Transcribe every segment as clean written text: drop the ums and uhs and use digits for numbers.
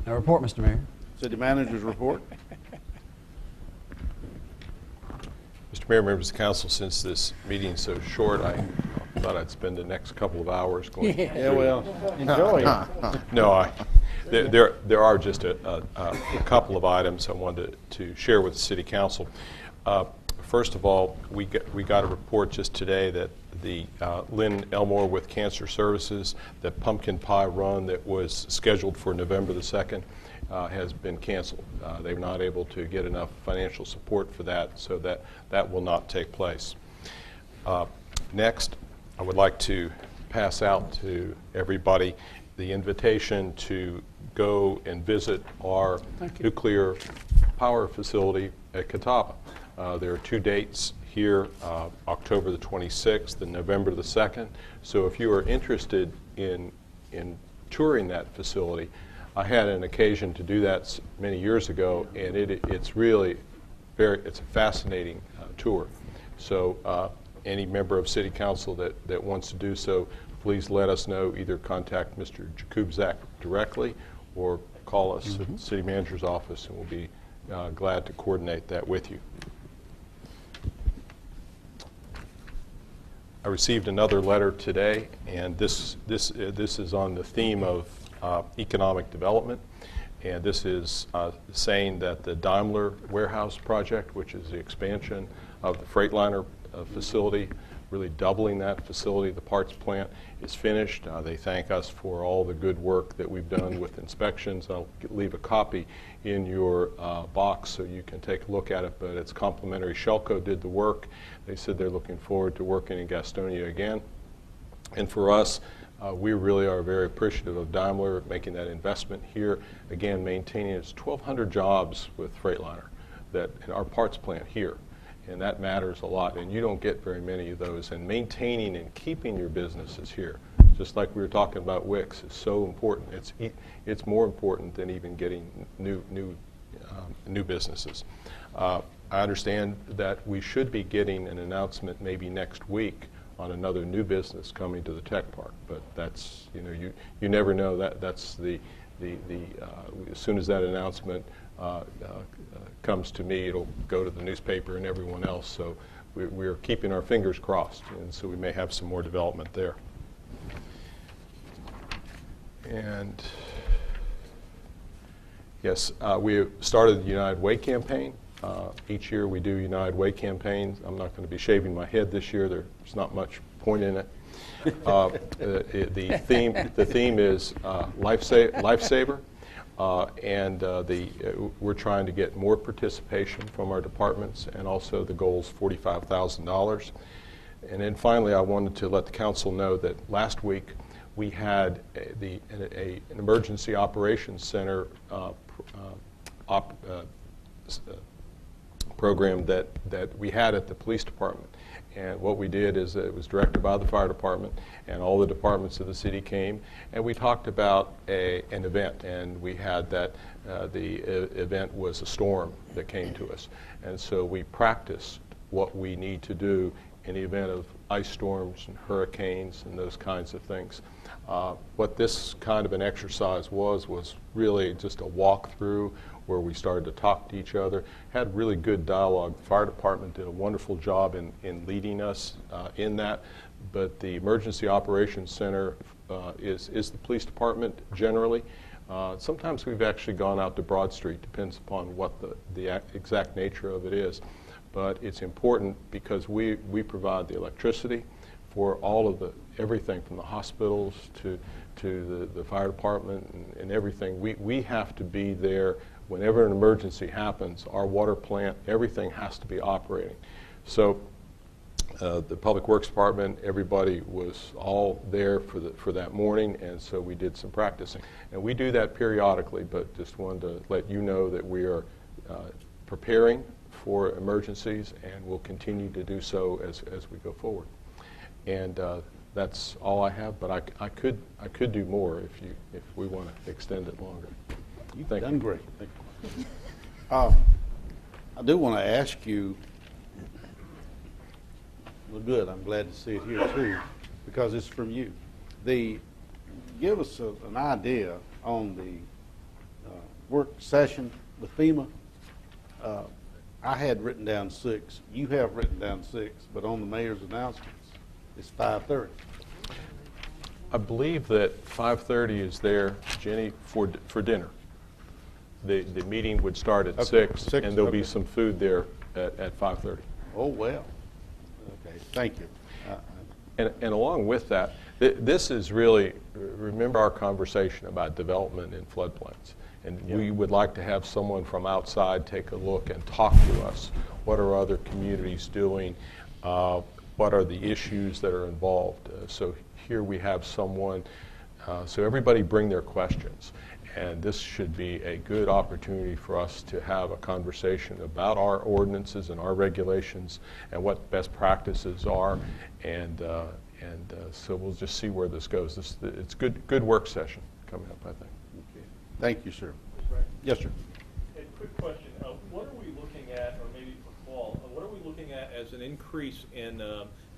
No report, Mr. Mayor. City Manager's report. Mr. Mayor, members of the council, since this meeting is so short, I thought I'd spend the next couple of hours going Yeah, well, enjoy it. No, there are just a couple of items I wanted to share with the City Council. First of all, we got a report just today that the Lynn Elmore with Cancer Services, the pumpkin pie run that was scheduled for November the 2nd, has been canceled. They're not able to get enough financial support for that, so that will not take place. Next, I would like to pass out to everybody the invitation to go and visit our nuclear power facility at Catawba. There are 2 dates here, October the 26th and November the 2nd. So if you are interested in touring that facility, I had an occasion to do that many years ago, and it's really it's a fascinating tour. So any member of City Council that wants to do so, please let us know. Either contact Mr. Jakubczak directly or call us at the City Manager's office, and we'll be glad to coordinate that with you. I received another letter today, and this is on the theme of economic development, and this is saying that the Daimler warehouse project, which is the expansion of the Freightliner facility, really doubling that facility, the parts plant, is finished. They thank us for all the good work that we've done with inspections. I'll leave a copy in your box so you can take a look at it, but it's complimentary. Shelco did the work. They said they're looking forward to working in Gastonia again. And for us, we really are very appreciative of Daimler making that investment here. Again, maintaining its 1,200 jobs with Freightliner in our parts plant here. And that matters a lot, and you don't get very many of those. And maintaining and keeping your businesses here, just like we were talking about Wix, is so important. It's more important than even getting new businesses. I understand that we should be getting an announcement maybe next week on another new business coming to the tech park, but that's, you never know. That's the as soon as that announcement comes to me, it'll go to the newspaper and everyone else. So we're keeping our fingers crossed, and so we may have some more development there. And yes, we started the United Way campaign. Each year we do United Way campaigns. I'm not going to be shaving my head this year. There's not much point in it. The theme is lifesaver. We're trying to get more participation from our departments, and also the goal is $45,000. And then finally, I wanted to let the council know that last week we had an emergency operations center program that we had at the police department. And what we did is it was directed by the fire department, and all the departments of the city came, and we talked about an event. And we had that the event was a storm that came to us, and so we practiced what we need to do in the event of ice storms and hurricanes and those kinds of things. What this kind of an exercise was really just a walkthrough where we started to talk to each other, had really good dialogue. The fire department did a wonderful job in leading us in that, but the Emergency Operations Center is the police department generally. Sometimes we've actually gone out to Broad Street, depends upon what the exact nature of it is. But it's important because we provide the electricity for all of everything from the hospitals to the fire department and everything. We have to be there whenever an emergency happens. Our water plant, everything has to be operating. So the Public Works Department, everybody was all there for that morning, and so we did some practicing. And we do that periodically, but just wanted to let you know that we are preparing for emergencies, and we'll continue to do so as we go forward. And that's all I have, but I could do more if we want to extend it longer. You've Thank done you. great. Thank you. I do want to ask you, well, good, I'm glad to see it here too, because it's from you. Give us an idea on the work session with FEMA. I had written down 6. You have written down 6, but on the mayor's announcements, it's 5:30. I believe that 5:30 is there, Jenny, for dinner. The meeting would start at Okay, 6, 6, and there'll be okay. some food there at 5:30. Oh, well. Okay, thank you. And along with that, this is really, remember our conversation about development in floodplains. And we would like to have someone from outside take a look and talk to us. What are other communities doing? What are the issues that are involved? So here we have someone, so everybody bring their questions. And this should be a good opportunity for us to have a conversation about our ordinances and our regulations and what best practices are. And so we'll just see where this goes. It's good work session coming up, I think. Okay. Thank you, sir. Right. Yes, sir. A quick question. What are we looking at, or maybe for Paul, what are we looking at as an increase in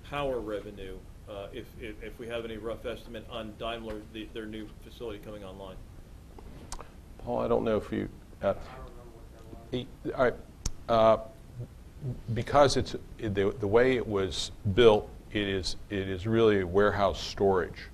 power revenue, if we have any rough estimate on Daimler, their new facility coming online? Paul, I don't know if you, all right, because it's the way it was built, it is really warehouse storage.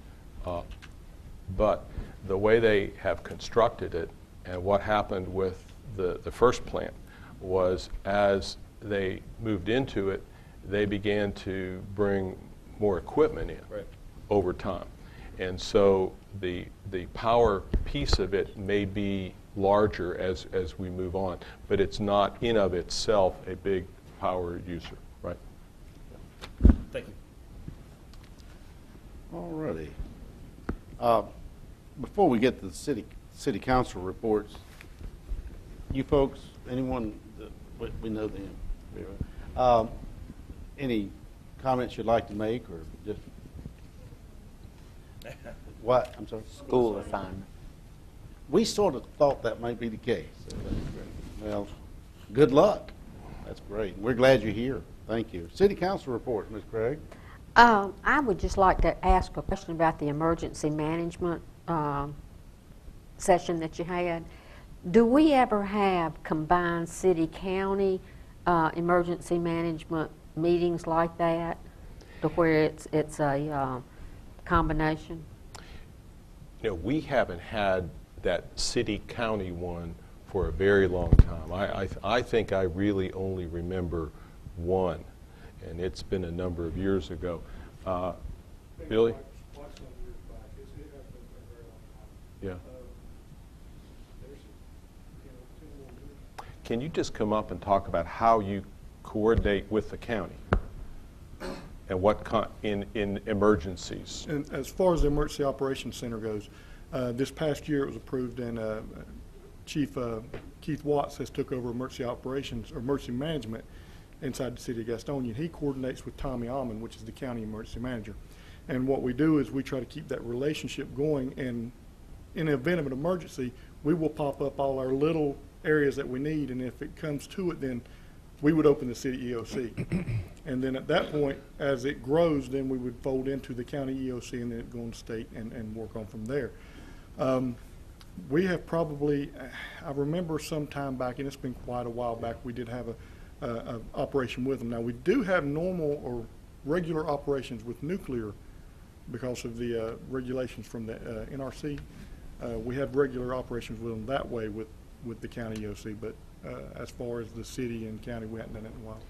But the way they have constructed it and what happened with the first plant was as they moved into it, they began to bring more equipment in over time. And so the power piece of it may be larger as we move on, but it's not in of itself a big power user, right? Thank you. All righty. Before we get to the city council reports, you folks, anyone, we know them. Any comments you'd like to make, or just what? I'm sorry. School assignment. We sort of thought that might be the case. So that's great. Well, good luck. That's great. We're glad you're here. Thank you. City council report, Ms. Craig. I would just like to ask a question about the emergency management session that you had. Do we ever have combined city-county emergency management meetings like that, to where it's a combination? You know, we haven't had that city-county one for a very long time. I think I really only remember one, and it's been a number of years ago. Billy? Yeah. Can you just come up and talk about how you coordinate with the county and what in emergencies? And as far as the Emergency Operations Center goes, this past year it was approved, and Chief Keith Watts has took over emergency operations or emergency management inside the city of Gastonia. He coordinates with Tommy Almond, which is the county emergency manager. And what we do is we try to keep that relationship going, and in the event of an emergency, we will pop up all our little areas that we need, and if it comes to it, then we would open the city EOC. And then at that point, as it grows, then we would fold into the county EOC, and then it go on state and work on from there. We have probably, I remember some time back, and it's been quite a while back, we did have a operation with them. Now, we do have normal or regular operations with nuclear because of the regulations from the NRC. We have regular operations with them that way with the county EOC, but as far as the city and county, we haven't done it in a while.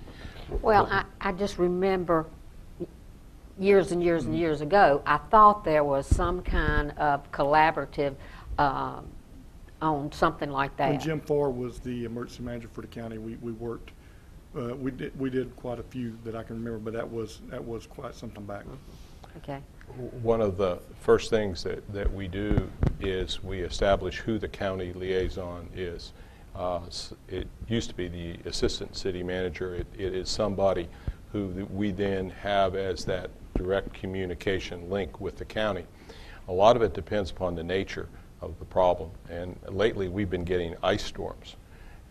Well, I just remember years and years and years ago, I thought there was some kind of collaborative on something like that. When Jim Farr was the emergency manager for the county, we worked. We did quite a few that I can remember, but that was quite some time back. Okay. One of the first things that we do is we establish who the county liaison is. It used to be the assistant city manager. It is somebody who we then have as that direct communication link with the county. A lot of it depends upon the nature of the problem, and lately we've been getting ice storms.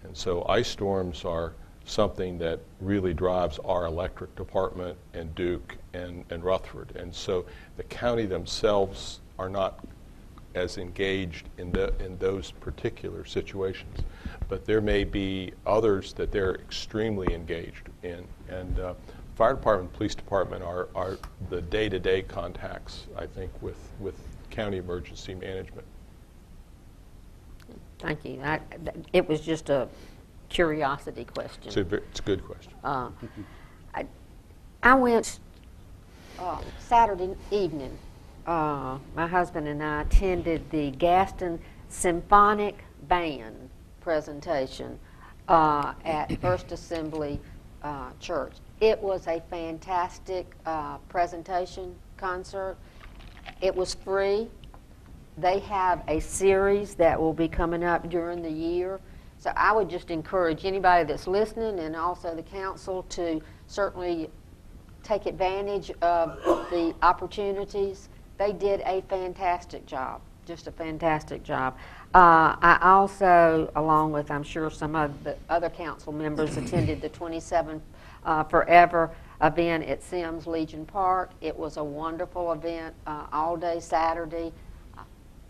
And so ice storms are something that really drives our electric department and Duke and Rutherford. And so the county themselves are not as engaged in those particular situations. But there may be others that they're extremely engaged in. And fire department, police department are the day-to-day contacts, I think, with county emergency management. Thank you. It was just a curiosity question. It's a good question. I went Saturday evening. My husband and I attended the Gaston Symphonic Band presentation at First Assembly Church. It was a fantastic presentation concert. It was free. They have a series that will be coming up during the year. So I would just encourage anybody that's listening and also the council to certainly take advantage of the opportunities. They did a fantastic job, just a fantastic job. I also, along with I'm sure some of the other council members, attended the 27 Forever event at Sims Legion Park. It was a wonderful event all day Saturday.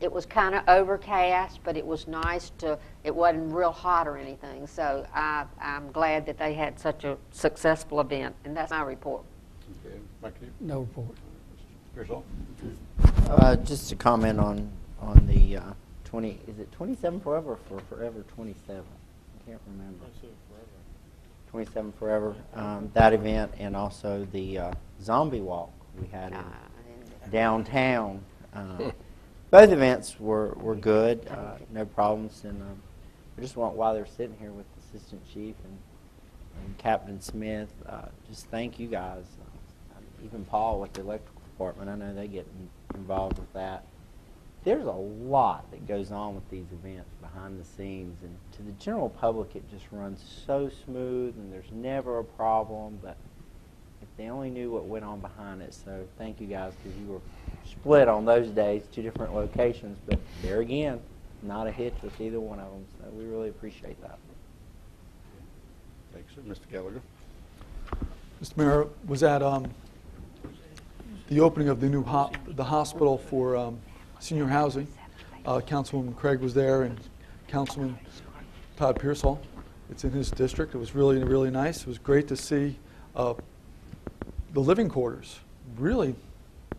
It was kind of overcast, but it was nice it wasn't real hot or anything. So I'm glad that they had such a successful event, and that's my report. Okay, back to you. No report. Pearsall? Just to comment on the 20, is it 27 Forever or for Forever 27? I can't remember. 27 Forever, that event, and also the zombie walk we had in downtown. Both events were good, no problems, and I just want, while they're sitting here with Assistant Chief and Captain Smith, just thank you guys. Even Paul with the electrical department, I know they get involved with that. There's a lot that goes on with these events behind the scenes, and to the general public it just runs so smooth and there's never a problem, but if they only knew what went on behind it. So thank you guys, because you were split on those days, 2 different locations, but there again, not a hitch with either one of them, so we really appreciate that. Thanks, sir. Mr. Gallagher? Mr. Mayor, was at the opening of the new the hospital for senior housing. Councilwoman Craig was there, and Councilman Todd Pearsall. It's in his district. It was really, really nice. It was great to see the living quarters. Really,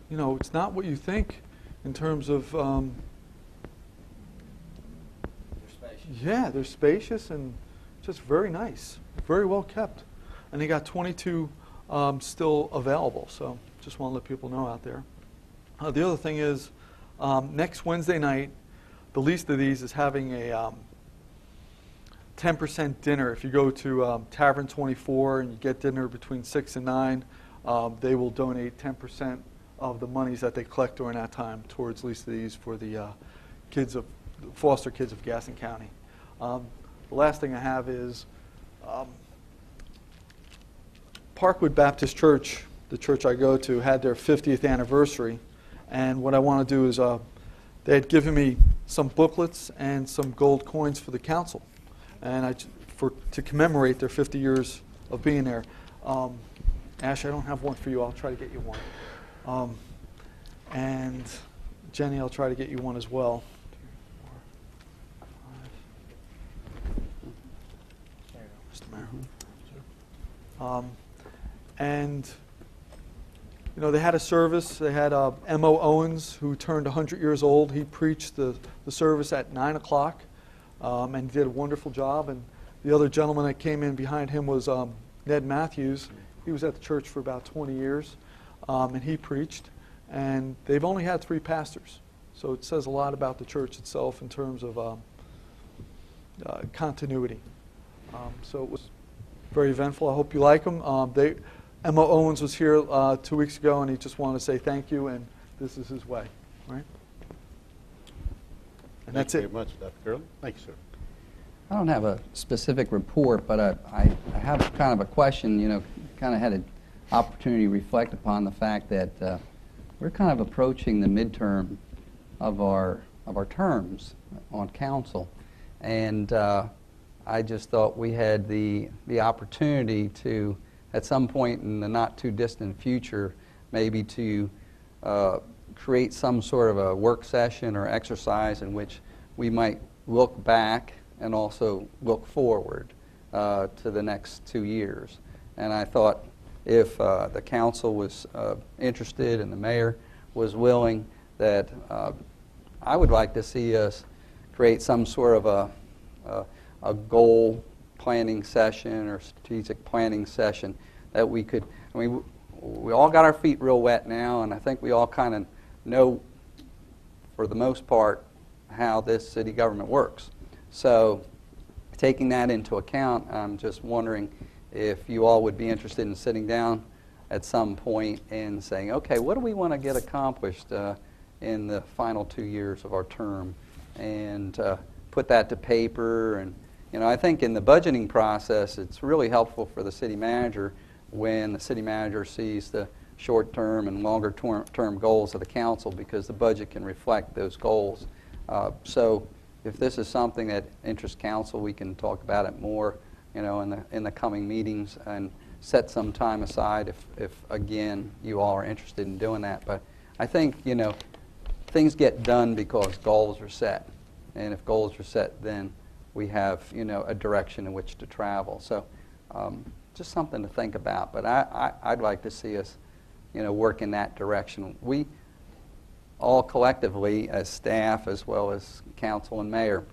it's not what you think in terms of. They're spacious. Yeah, they're spacious and just very nice, very well kept, and they got 22 still available. So just want to let people know out there. The other thing is, next Wednesday night, the least of these is having a 10% dinner. If you go to Tavern 24 and you get dinner between 6 and 9, they will donate 10% of the monies that they collect during that time towards least of these for the foster kids of Gaston County. The last thing I have is Parkwood Baptist Church, the church I go to, had their 50th anniversary. And what I want to do is they had given me some booklets and some gold coins for the council, and to commemorate their 50 years of being there. Ash, I don't have one for you. I'll try to get you one. And Jenny, I'll try to get you one as well. 2, 4, 5. Mr. Mayor. And they had a service. They had M.O. Owens, who turned 100 years old. He preached the service at 9 o'clock, and he did a wonderful job. And the other gentleman that came in behind him was Ned Matthews. He was at the church for about 20 years, and he preached. And they've only had 3 pastors. So it says a lot about the church itself in terms of continuity. So it was very eventful. I hope you like them. M.O. Owens was here 2 weeks ago, and he just wanted to say thank you, and this is his way, right? And that's it. Thank you very much, Dr. Curley. Thank you, sir. I don't have a specific report, but I have kind of a question. Kind of had an opportunity to reflect upon the fact that we're kind of approaching the midterm of our terms on council, and I just thought we had the opportunity to, at some point in the not too distant future, maybe to create some sort of a work session or exercise in which we might look back and also look forward to the next 2 years. And I thought if the council was interested and the mayor was willing, that I would like to see us create some sort of a goal planning session or strategic planning session that we could, I mean, we all got our feet real wet now, and I think we all kind of know, for the most part, how this city government works. So taking that into account, I'm just wondering if you all would be interested in sitting down at some point and saying, okay, what do we want to get accomplished in the final 2 years of our term, and put that to paper. And I think in the budgeting process, it's really helpful for the city manager when the city manager sees the short-term and longer-term goals of the council, because the budget can reflect those goals. So if this is something that interests council, we can talk about it more, in the coming meetings, and set some time aside if again you all are interested in doing that. But I think things get done because goals are set, and if goals are set, then we have a direction in which to travel. So just something to think about. But I'd like to see us work in that direction. We all collectively, as staff as well as council and mayor,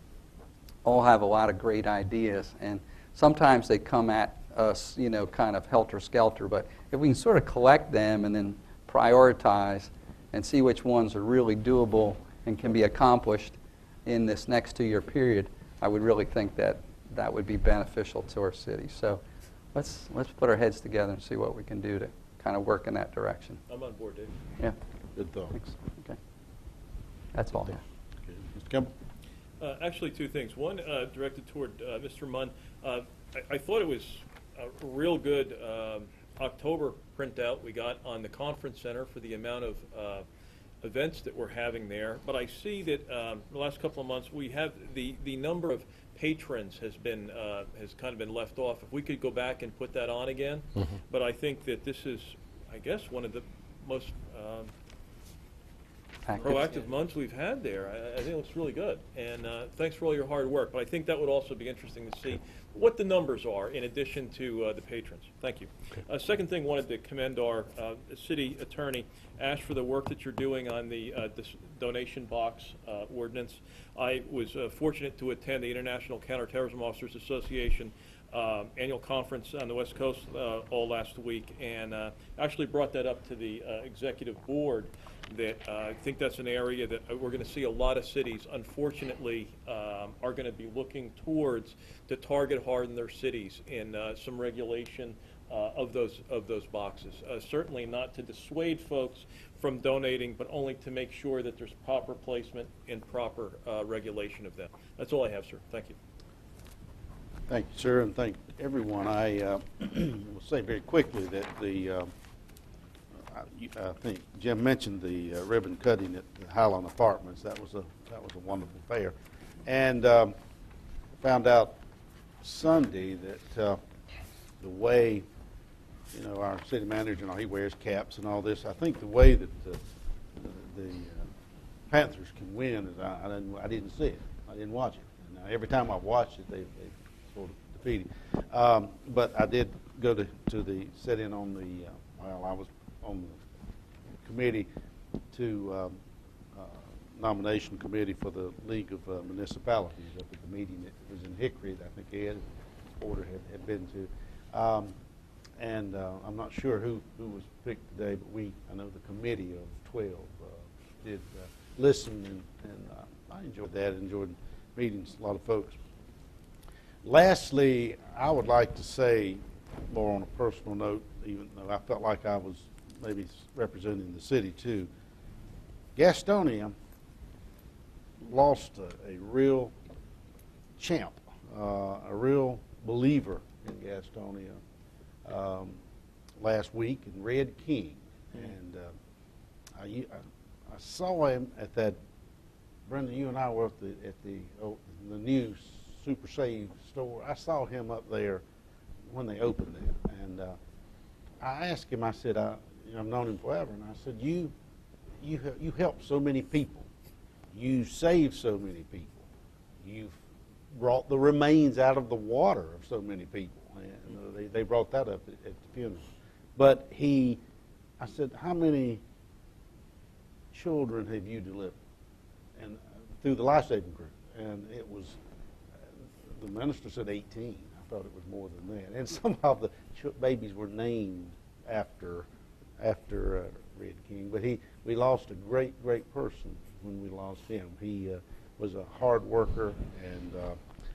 all have a lot of great ideas, and sometimes they come at us kind of helter-skelter, but if we can sort of collect them and then prioritize and see which ones are really doable and can be accomplished in this next 2-year period, I would really think that that would be beneficial to our city. So let's put our heads together and see what we can do to kind of work in that direction. I'm on board, Dave. Yeah. Good thought. Thanks. Okay. That's all. Okay. Mr. Kimball? Actually, two things. One, directed toward Mr. Munn. I thought it was a real good October printout we got on the conference center for the amount of events that we're having there. But I see that the last couple of months we have the number of patrons has kind of been left off. If we could go back and put that on again. Mm-hmm. But I think that this is, I guess, one of the most proactive months we've had there. I think it looks really good. And thanks for all your hard work. But I think that would also be interesting to see what the numbers are in addition to the patrons. Thank you. Okay. Second thing, wanted to commend our city attorney, Ash, for the work that you're doing on the this donation box ordinance. I was fortunate to attend the International Counterterrorism Officers Association annual conference on the West Coast all last week, and actually brought that up to the executive board, that I think that's an area that we're going to see a lot of cities, unfortunately, are going to be looking towards to target harden their cities in some regulation of those boxes. Certainly not to dissuade folks from donating, but only to make sure that there's proper placement and proper regulation of them. That's all I have, sir. Thank you. Thank you, sir, and thank everyone. I will say very quickly that I think Jim mentioned the ribbon cutting at the Highland Apartments. That was a wonderful fair, and found out Sunday that the way our city manager, he wears caps and all this. I think the way that the Panthers can win is I didn't see it. I didn't watch it. And every time I watched it, they sort of defeated. But I did go to sit in on the. I was on the committee to nomination committee for the League of Municipalities up at the meeting that was in Hickory that I think Ed Porter had been to. And I'm not sure who was picked today, but I know the committee of 12 did listen, and I enjoyed that, enjoyed meetings, a lot of folks. Lastly, I would like to say, more on a personal note, even though I felt like I was maybe representing the city too, Gastonia lost a real champ, a real believer in Gastonia last week in Red King. And I saw him at that, Brenda, you and I were at the new Super Save store. I saw him up there when they opened it, and I asked him. I said, I've known him forever, and I said, you you help so many people. You saved so many people. You've brought the remains out of the water of so many people. And they brought that up at the funeral. But I said, how many children have you delivered? And through the life-saving group. And it was, the minister said 18. I thought it was more than that. And some of the babies were named after Red King. But we lost a great, great person when we lost him. He was a hard worker,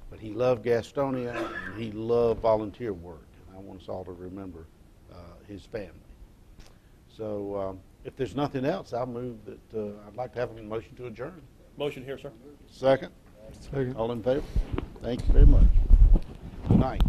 but he loved Gastonia, and he loved volunteer work. And I want us all to remember his family. So if there's nothing else, I'll move that I'd like to have a motion to adjourn. Motion here, sir. Second? Second. All in favor? Thank you very much. Good night.